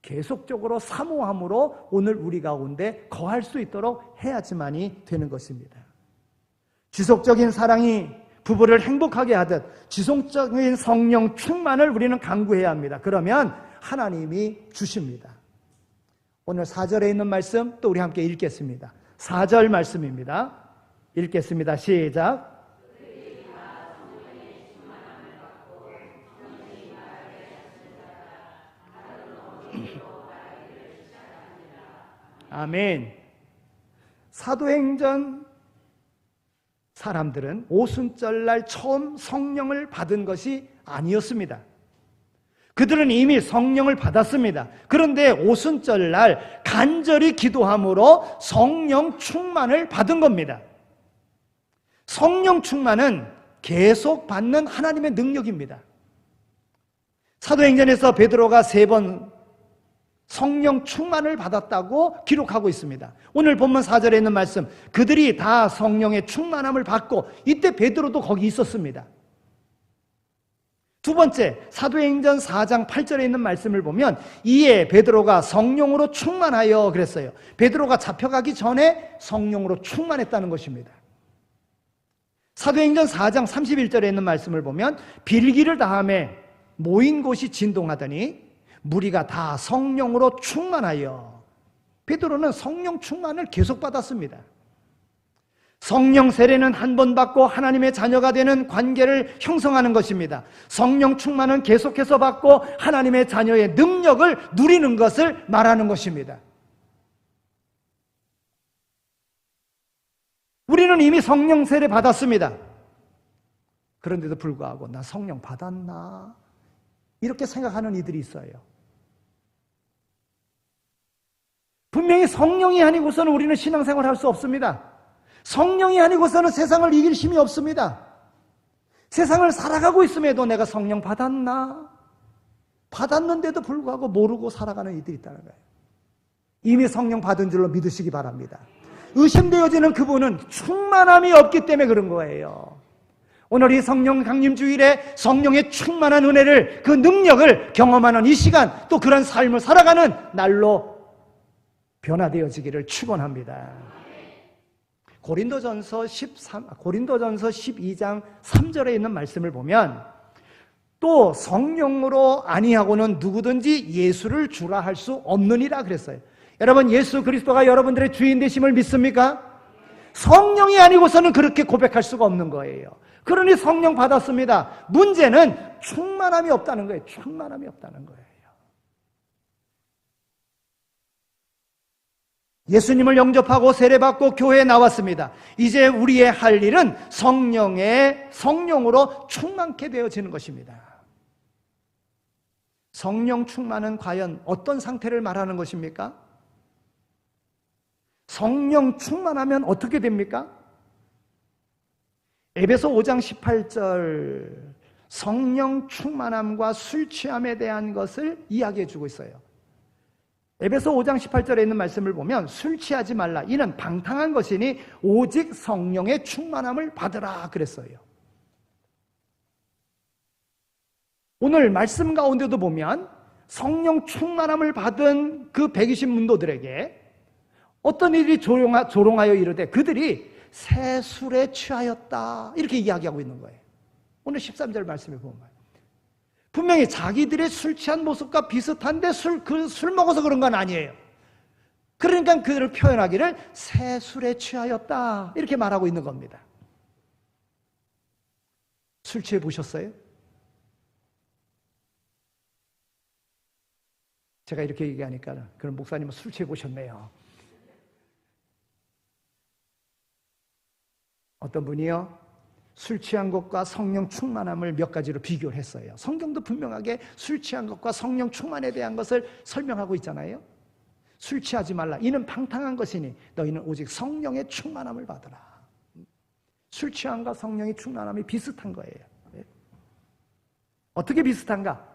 계속적으로 사모함으로 오늘 우리 가운데 거할 수 있도록 해야지만이 되는 것입니다. 지속적인 사랑이 부부를 행복하게 하듯 지속적인 성령 충만을 우리는 강구해야 합니다. 그러면 하나님이 주십니다. 오늘 4절에 있는 말씀 또 우리 함께 읽겠습니다. 4절 말씀입니다. 읽겠습니다. 시작. 아멘. 사도행전 사람들은 오순절날 처음 성령을 받은 것이 아니었습니다. 그들은 이미 성령을 받았습니다. 그런데 오순절날 간절히 기도함으로 성령 충만을 받은 겁니다. 성령 충만은 계속 받는 하나님의 능력입니다. 사도행전에서 베드로가 3번 성령 충만을 받았다고 기록하고 있습니다. 오늘 본문 4절에 있는 말씀, 그들이 다 성령의 충만함을 받고, 이때 베드로도 거기 있었습니다. 두 번째, 사도행전 4장 8절에 있는 말씀을 보면 이에 베드로가 성령으로 충만하여 그랬어요. 베드로가 잡혀가기 전에 성령으로 충만했다는 것입니다. 사도행전 4장 31절에 있는 말씀을 보면 빌기를 다함에 모인 곳이 진동하더니 무리가 다 성령으로 충만하여, 베드로는 성령 충만을 계속 받았습니다. 성령 세례는 한 번 받고 하나님의 자녀가 되는 관계를 형성하는 것입니다. 성령 충만은 계속해서 받고 하나님의 자녀의 능력을 누리는 것을 말하는 것입니다. 우리는 이미 성령 세례 받았습니다. 그런데도 불구하고 나 성령 받았나? 이렇게 생각하는 이들이 있어요. 분명히 성령이 아니고서는 우리는 신앙생활을 할 수 없습니다. 성령이 아니고서는 세상을 이길 힘이 없습니다. 세상을 살아가고 있음에도 내가 성령 받았나? 받았는데도 불구하고 모르고 살아가는 이들이 있다는 거예요. 이미 성령 받은 줄로 믿으시기 바랍니다. 의심되어지는 그분은 충만함이 없기 때문에 그런 거예요. 오늘 이 성령 강림 주일에 성령의 충만한 은혜를, 그 능력을 경험하는 이 시간, 또 그런 삶을 살아가는 날로 변화되어지기를 축원합니다. 고린도전서 12장 3절에 있는 말씀을 보면 또 성령으로 아니하고는 누구든지 예수를 주라 할 수 없느니라 그랬어요. 여러분, 예수 그리스도가 여러분들의 주인 되심을 믿습니까? 성령이 아니고서는 그렇게 고백할 수가 없는 거예요. 그러니 성령 받았습니다. 문제는 충만함이 없다는 거예요. 충만함이 없다는 거예요. 예수님을 영접하고 세례받고 교회에 나왔습니다. 이제 우리의 할 일은 성령으로 충만케 되어지는 것입니다. 성령 충만은 과연 어떤 상태를 말하는 것입니까? 성령 충만하면 어떻게 됩니까? 에베소 5장 18절, 성령 충만함과 술 취함에 대한 것을 이야기해 주고 있어요. 에베소 5장 18절에 있는 말씀을 보면 술 취하지 말라, 이는 방탕한 것이니 오직 성령의 충만함을 받으라 그랬어요. 오늘 말씀 가운데도 보면 성령 충만함을 받은 그 120문도들에게 어떤 일이 조롱하여 이르되 그들이 새 술에 취하였다, 이렇게 이야기하고 있는 거예요. 오늘 13절 말씀에 보면 분명히 자기들의 술 취한 모습과 비슷한데 술 먹어서 그런 건 아니에요. 그러니까 그들을 표현하기를 새 술에 취하였다, 이렇게 말하고 있는 겁니다. 술 취해 보셨어요? 제가 이렇게 얘기하니까 그런 목사님은 술 취해 보셨네요. 어떤 분이요, 술 취한 것과 성령 충만함을 몇 가지로 비교를 했어요. 성경도 분명하게 술 취한 것과 성령 충만에 대한 것을 설명하고 있잖아요. 술 취하지 말라, 이는 방탕한 것이니 너희는 오직 성령의 충만함을 받으라. 술 취함과 성령의 충만함이 비슷한 거예요. 어떻게 비슷한가?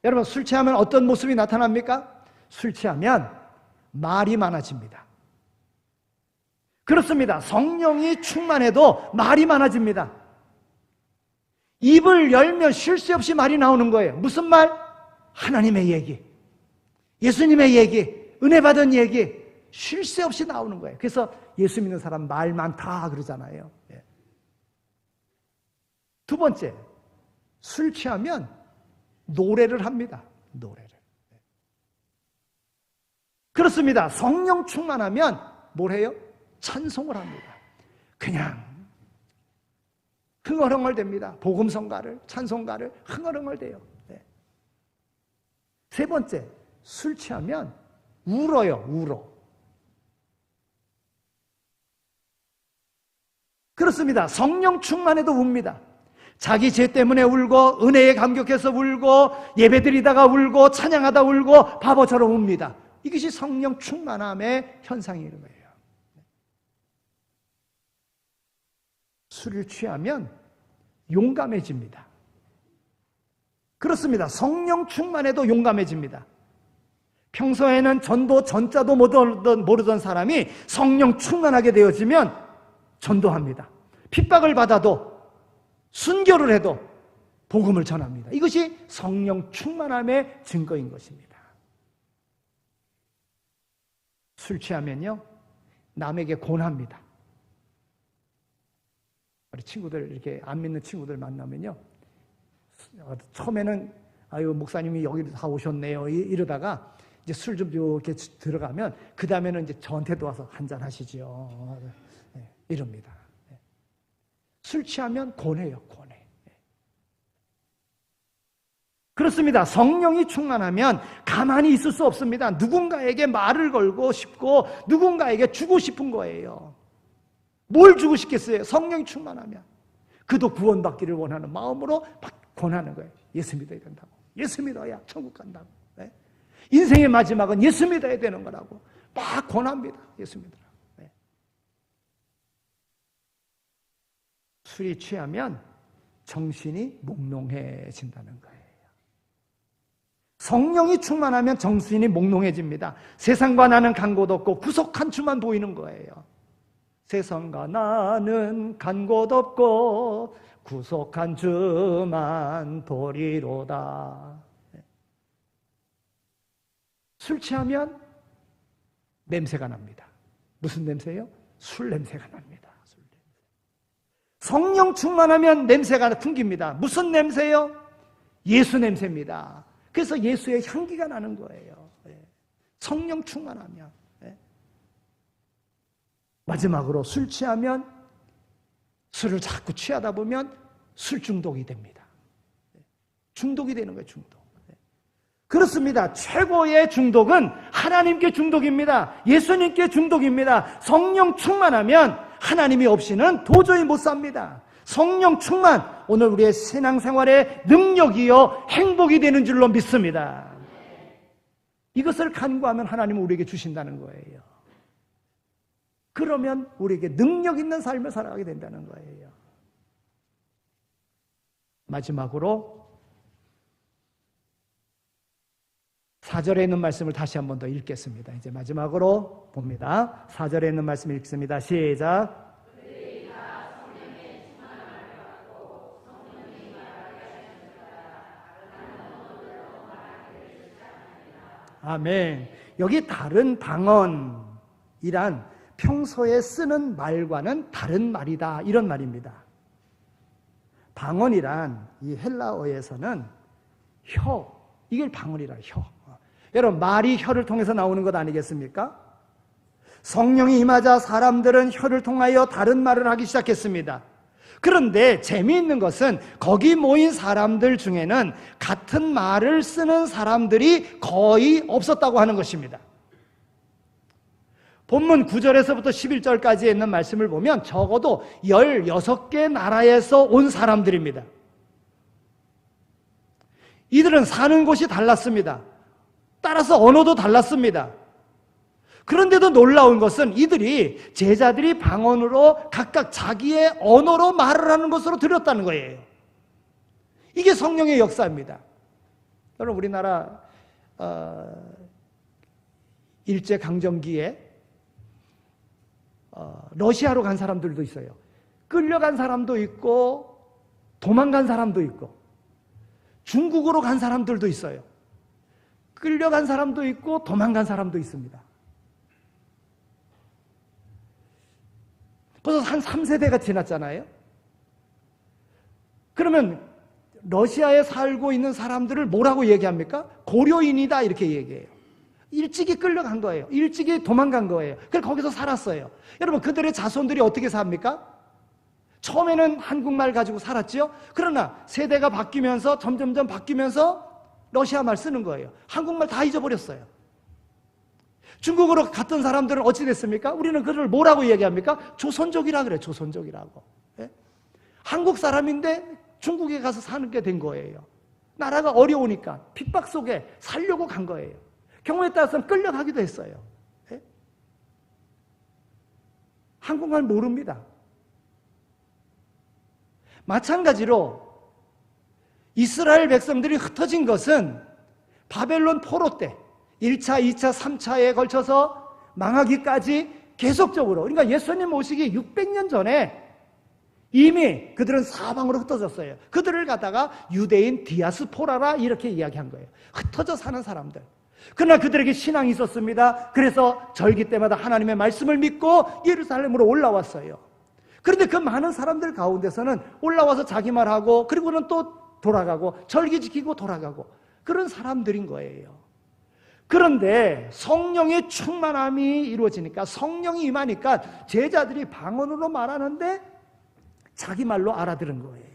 여러분, 술 취하면 어떤 모습이 나타납니까? 술 취하면 말이 많아집니다. 그렇습니다. 성령이 충만해도 말이 많아집니다. 입을 열면 쉴 새 없이 말이 나오는 거예요. 무슨 말? 하나님의 얘기, 예수님의 얘기, 은혜 받은 얘기, 쉴 새 없이 나오는 거예요. 그래서 예수 믿는 사람 말 많다 그러잖아요. 두 번째, 술 취하면 노래를 합니다. 노래를. 그렇습니다. 성령 충만하면 뭘 해요? 찬송을 합니다. 그냥 흥얼흥얼댑니다. 복음성가를, 찬송가를 흥얼흥얼대요. 세 번째, 술 취하면 울어요. 울어. 그렇습니다. 성령 충만해도 웁니다. 자기 죄 때문에 울고, 은혜에 감격해서 울고, 예배드리다가 울고, 찬양하다 울고, 바보처럼 웁니다. 이것이 성령 충만함의 현상인 거예요. 술을 취하면 용감해집니다. 그렇습니다. 성령 충만해도 용감해집니다. 평소에는 전도 전자도 모르던 사람이 성령 충만하게 되어지면 전도합니다. 핍박을 받아도 순교를 해도 복음을 전합니다. 이것이 성령 충만함의 증거인 것입니다. 술 취하면요, 남에게 권합니다. 우리 친구들, 이렇게 안 믿는 친구들 만나면요, 처음에는 아유 목사님이 여기 다 오셨네요 이러다가 이제 술 좀 이렇게 들어가면 그 다음에는 이제 저한테도 와서 한잔 하시죠. 이럽니다. 술 취하면 권해요, 권해. 그렇습니다. 성령이 충만하면 가만히 있을 수 없습니다. 누군가에게 말을 걸고 싶고 누군가에게 주고 싶은 거예요. 뭘 주고 싶겠어요? 성령이 충만하면. 그도 구원받기를 원하는 마음으로 권하는 거예요. 예수 믿어야 된다고. 예수 믿어야 천국 간다고. 네? 인생의 마지막은 예수 믿어야 되는 거라고 막 권합니다. 예수 믿으라고. 네. 술이 취하면 정신이 몽롱해진다는 거예요. 성령이 충만하면 정신이 몽롱해집니다. 세상과 나는 간 곳 없고 구속 한 줄만 보이는 거예요. 세상과 나는 간 곳 없고 구속 한 주만 보리로다. 술 취하면 냄새가 납니다. 무슨 냄새예요? 술 냄새가 납니다. 술 냄새. 성령 충만하면 냄새가 풍깁니다. 무슨 냄새요? 예수 냄새입니다. 그래서 예수의 향기가 나는 거예요. 성령 충만하면. 마지막으로 술 취하면 술을 자꾸 취하다 보면 술 중독이 됩니다. 중독이 되는 거예요, 중독. 그렇습니다. 최고의 중독은 하나님께 중독입니다. 예수님께 중독입니다. 성령 충만하면 하나님이 없이는 도저히 못 삽니다. 성령 충만, 오늘 우리의 신앙생활의 능력이요 행복이 되는 줄로 믿습니다. 이것을 간구하면 하나님은 우리에게 주신다는 거예요. 그러면 우리에게 능력 있는 삶을 살아가게 된다는 거예요. 마지막으로 4절에 있는 말씀을 다시 한 번 더 읽겠습니다. 이제 마지막으로 봅니다. 4절에 있는 말씀 읽습니다. 시작. 아멘. 여기 다른 방언이란 평소에 쓰는 말과는 다른 말이다, 이런 말입니다. 방언이란 이 헬라어에서는 혀, 이걸 방언이라 혀. 여러분, 말이 혀를 통해서 나오는 것 아니겠습니까? 성령이 임하자 사람들은 혀를 통하여 다른 말을 하기 시작했습니다. 그런데 재미있는 것은 거기 모인 사람들 중에는 같은 말을 쓰는 사람들이 거의 없었다고 하는 것입니다. 본문 9절에서부터 11절까지 있는 말씀을 보면 적어도 16개 나라에서 온 사람들입니다. 이들은 사는 곳이 달랐습니다. 따라서 언어도 달랐습니다. 그런데도 놀라운 것은 이들이 제자들이 방언으로 각각 자기의 언어로 말을 하는 것으로 들었다는 거예요. 이게 성령의 역사입니다. 여러분, 우리나라 일제강점기에 러시아로 간 사람들도 있어요. 끌려간 사람도 있고 도망간 사람도 있고 중국으로 간 사람들도 있어요. 끌려간 사람도 있고 도망간 사람도 있습니다. 벌써 한 3세대가 지났잖아요. 그러면 러시아에 살고 있는 사람들을 뭐라고 얘기합니까? 고려인이다, 이렇게 얘기해요. 일찍이 끌려간 거예요. 일찍이 도망간 거예요. 그래서 거기서 살았어요. 여러분, 그들의 자손들이 어떻게 삽니까? 처음에는 한국말 가지고 살았죠. 그러나 세대가 바뀌면서 점점점 바뀌면서 러시아 말 쓰는 거예요. 한국말 다 잊어버렸어요. 중국으로 갔던 사람들은 어찌 됐습니까? 우리는 그를 뭐라고 얘기합니까? 조선족이라 그래요. 조선족이라고. 예? 한국 사람인데 중국에 가서 사는 게 된 거예요. 나라가 어려우니까 핍박 속에 살려고 간 거예요. 경우에 따라서는 끌려가기도 했어요. 예? 한국말 모릅니다. 마찬가지로 이스라엘 백성들이 흩어진 것은 바벨론 포로 때, 1차, 2차, 3차에 걸쳐서 망하기까지 계속적으로, 그러니까 예수님 오시기 600년 전에 이미 그들은 사방으로 흩어졌어요. 그들을 갖다가 유대인 디아스포라라 이렇게 이야기한 거예요. 흩어져 사는 사람들. 그러나 그들에게 신앙이 있었습니다. 그래서 절기 때마다 하나님의 말씀을 믿고 예루살렘으로 올라왔어요. 그런데 그 많은 사람들 가운데서는 올라와서 자기 말하고 그리고는 또 돌아가고 절기 지키고 돌아가고 그런 사람들인 거예요. 그런데 성령의 충만함이 이루어지니까, 성령이 임하니까 제자들이 방언으로 말하는데 자기 말로 알아들은 거예요.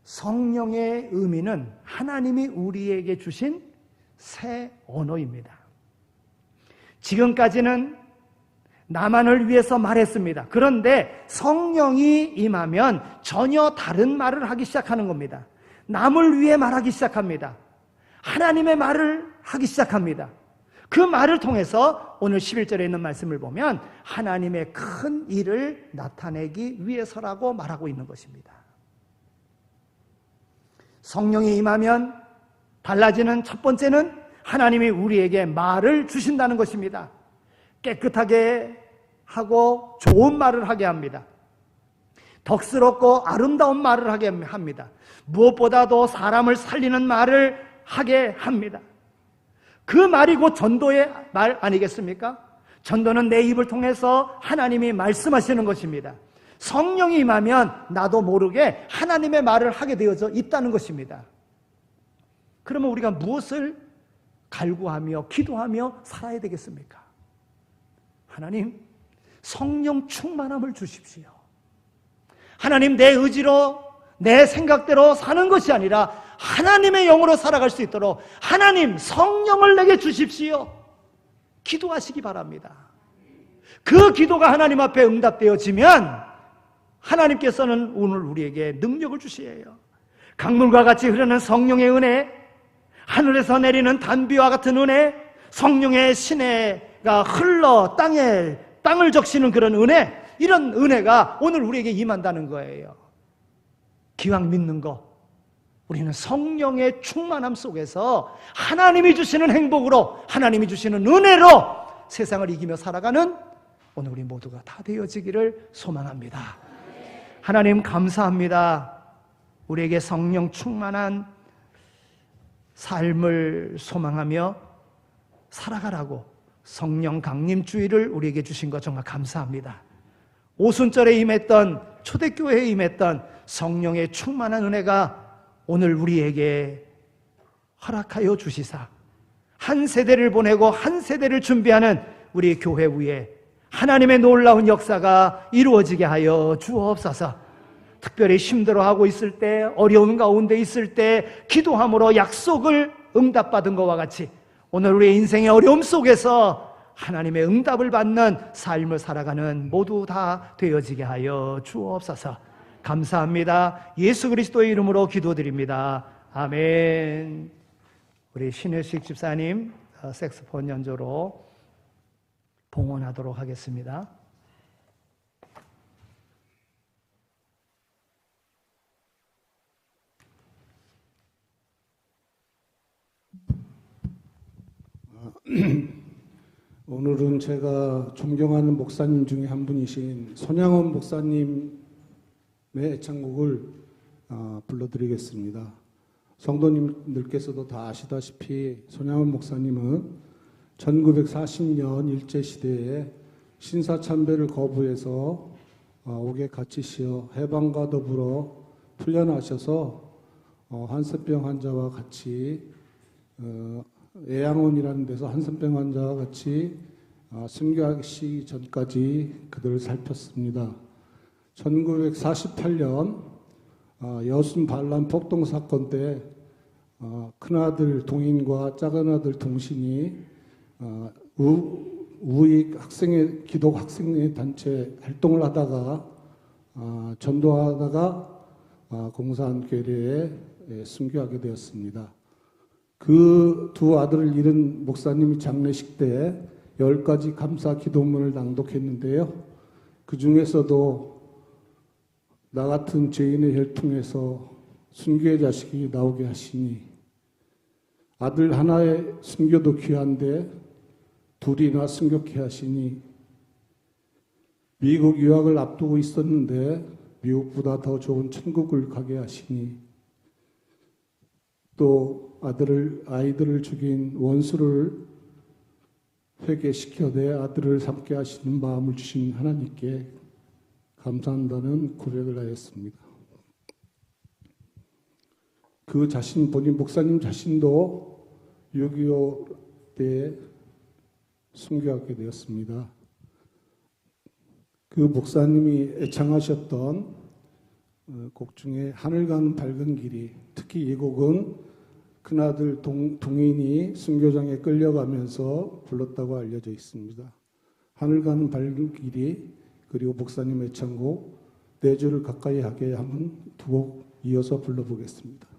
성령의 의미는 하나님이 우리에게 주신 새 언어입니다. 지금까지는 나만을 위해서 말했습니다. 그런데 성령이 임하면 전혀 다른 말을 하기 시작하는 겁니다. 남을 위해 말하기 시작합니다. 하나님의 말을 하기 시작합니다. 그 말을 통해서 오늘 11절에 있는 말씀을 보면 하나님의 큰 일을 나타내기 위해서라고 말하고 있는 것입니다. 성령이 임하면 달라지는 첫 번째는 하나님이 우리에게 말을 주신다는 것입니다. 깨끗하게 하고 좋은 말을 하게 합니다. 덕스럽고 아름다운 말을 하게 합니다. 무엇보다도 사람을 살리는 말을 하게 합니다. 그 말이 곧 전도의 말 아니겠습니까? 전도는 내 입을 통해서 하나님이 말씀하시는 것입니다. 성령이 임하면 나도 모르게 하나님의 말을 하게 되어져 있다는 것입니다. 그러면 우리가 무엇을 갈구하며 기도하며 살아야 되겠습니까? 하나님, 성령 충만함을 주십시오. 하나님, 내 의지로 내 생각대로 사는 것이 아니라 하나님의 영으로 살아갈 수 있도록 하나님 성령을 내게 주십시오. 기도하시기 바랍니다. 그 기도가 하나님 앞에 응답되어지면 하나님께서는 오늘 우리에게 능력을 주시에요. 강물과 같이 흐르는 성령의 은혜, 하늘에서 내리는 단비와 같은 은혜, 성령의 시내가 흘러 땅을 적시는 그런 은혜, 이런 은혜가 오늘 우리에게 임한다는 거예요. 기왕 믿는 거, 우리는 성령의 충만함 속에서 하나님이 주시는 행복으로, 하나님이 주시는 은혜로 세상을 이기며 살아가는 오늘 우리 모두가 다 되어지기를 소망합니다. 하나님 감사합니다. 우리에게 성령 충만한 삶을 소망하며 살아가라고 성령 강림주의를 우리에게 주신 것 정말 감사합니다. 오순절에 임했던, 초대교회에 임했던 성령의 충만한 은혜가 오늘 우리에게 허락하여 주시사 한 세대를 보내고 한 세대를 준비하는 우리 교회 위에 하나님의 놀라운 역사가 이루어지게 하여 주옵소서. 특별히 힘들어하고 있을 때, 어려운 가운데 있을 때 기도함으로 약속을 응답받은 것과 같이 오늘 우리의 인생의 어려움 속에서 하나님의 응답을 받는 삶을 살아가는 모두 다 되어지게 하여 주옵소서. 감사합니다. 예수 그리스도의 이름으로 기도드립니다. 아멘. 우리 신혜식 집사님 색소폰 연주로 봉헌하도록 하겠습니다.
오늘은 제가 존경하는 목사님 중에 한 분이신 손양원 목사님의 애창곡을 불러드리겠습니다. 성도님들께서도 다 아시다시피 손양원 목사님은 1940년 일제시대에 신사참배를 거부해서 옥에 갇히시어 해방과 더불어 풀려나셔서 한센병 환자와 같이 애양원이라는 데서 한센병 환자와 같이 순교하기 전까지 그들을 살폈습니다. 1948년 여순 반란 폭동 사건 때 큰아들 동인과 작은아들 동신이 우익 학생회, 기독 학생회 단체 활동을 하다가 전도하다가 공산괴뢰에 순교하게 되었습니다. 그 두 아들을 잃은 목사님이 장례식 때 10가지 감사 기도문을 낭독했는데요. 그 중에서도 나 같은 죄인의 혈통에서 순교의 자식이 나오게 하시니 아들 하나의 순교도 귀한데 둘이나 순교케 하시니 미국 유학을 앞두고 있었는데 미국보다 더 좋은 천국을 가게 하시니 또 아이들을 죽인 원수를 회개시켜 내 아들을 삼게 하시는 마음을 주신 하나님께 감사한다는 고백을 하였습니다. 그 자신, 본인 목사님 자신도 6.25 때 순교하게 되었습니다. 그 목사님이 애창하셨던 곡 중에 하늘 가는 밝은 길이, 특히 이 곡은 큰아들 동인이 순교장에 끌려가면서 불렀다고 알려져 있습니다. 하늘 가는 밝은 길이, 그리고 목사님 애창곡 내 주를 가까이 하게 하면 두 곡 이어서 불러보겠습니다.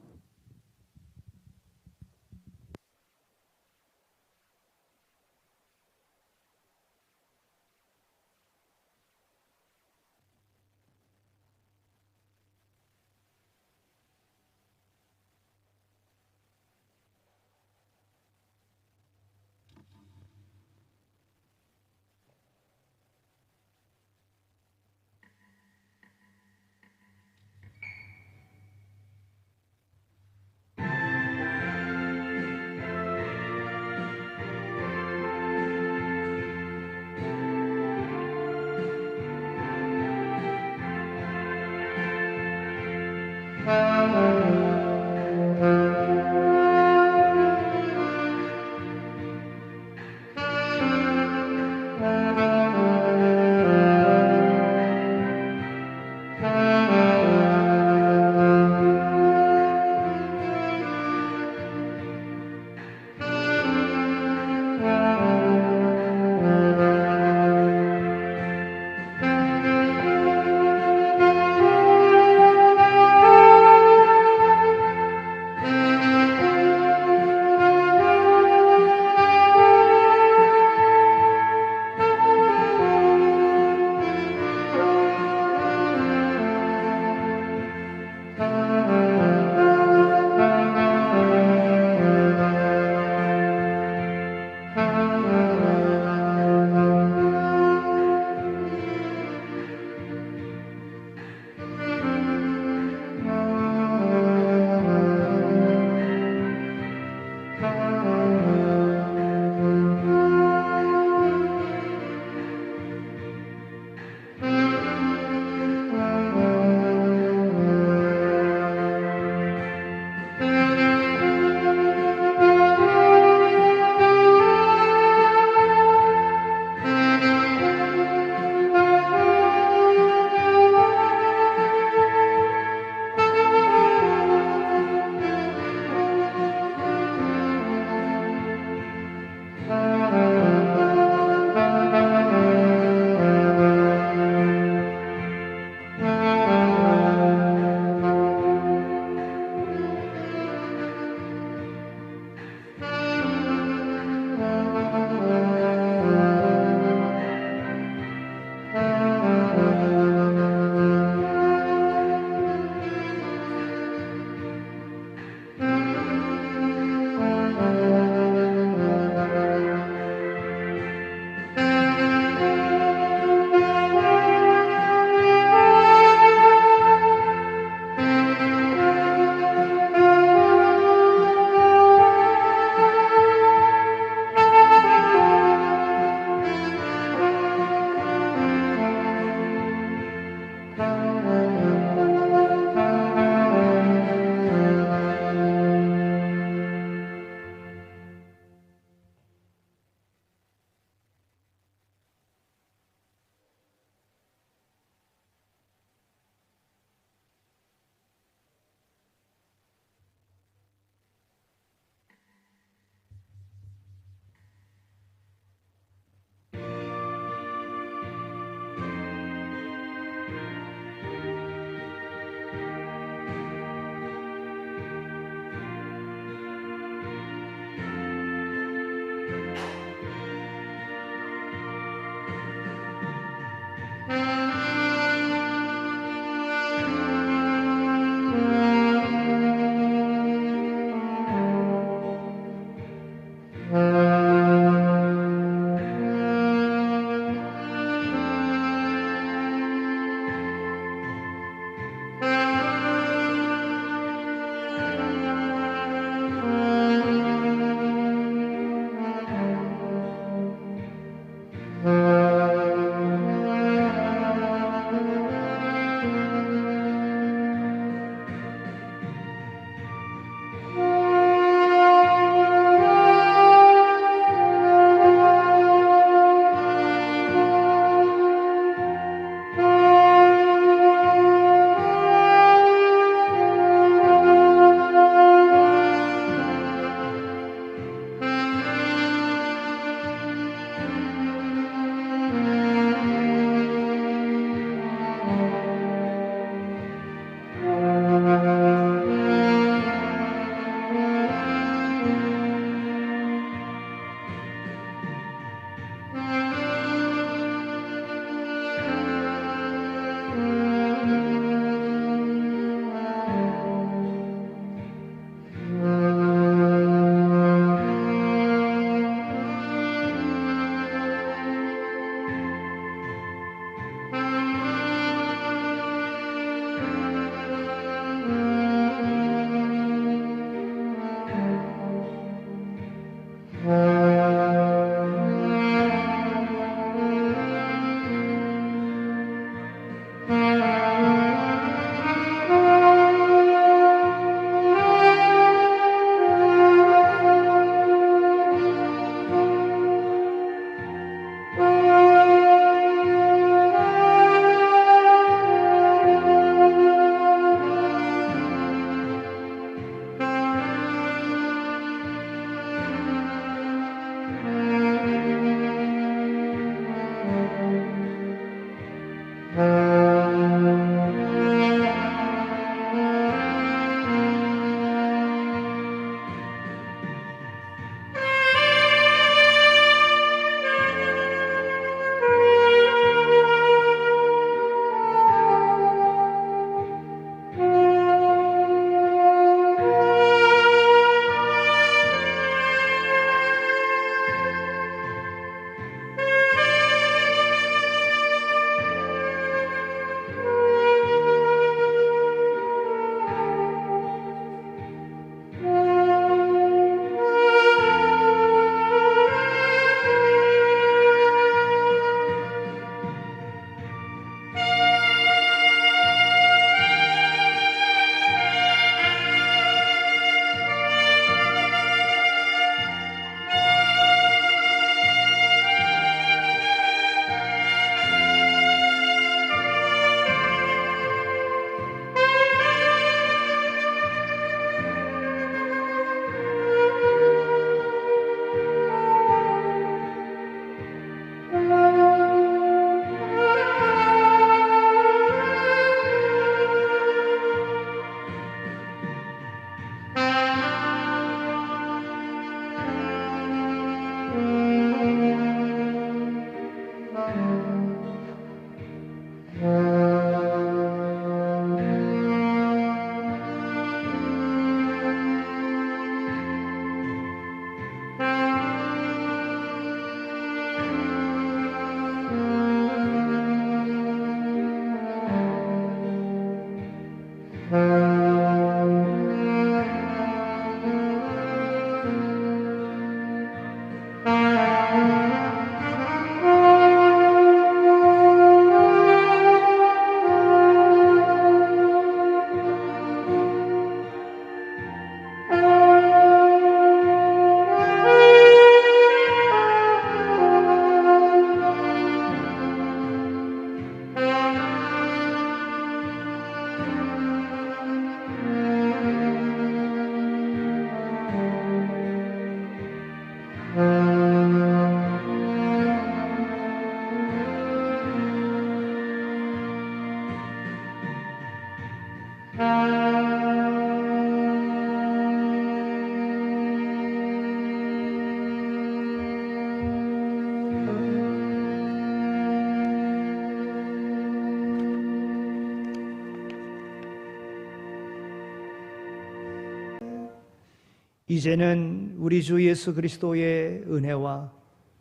이제는 우리 주 예수 그리스도의 은혜와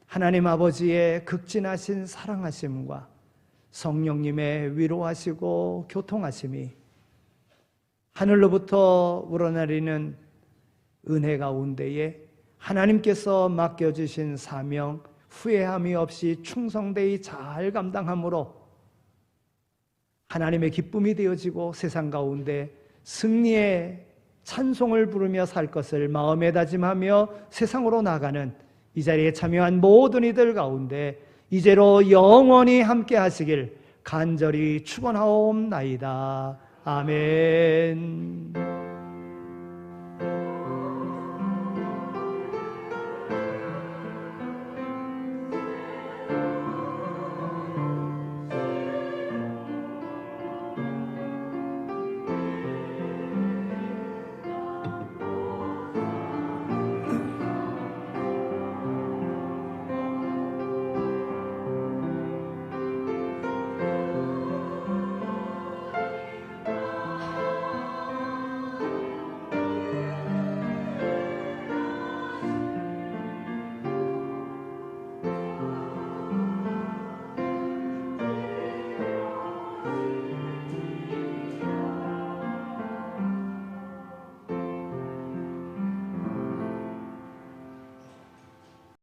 하나님 아버지의 극진하신 사랑하심과 성령님의 위로하시고 교통하심이 하늘로부터 우러내리는 은혜 가운데에 하나님께서 맡겨주신 사명 후회함이 없이 충성되이 잘 감당함으로 하나님의 기쁨이 되어지고 세상 가운데 승리의 찬송을 부르며 살 것을 마음에 다짐하며 세상으로 나가는 이 자리에 참여한 모든 이들 가운데 이제로 영원히 함께 하시길 간절히 축원하옵나이다. 아멘.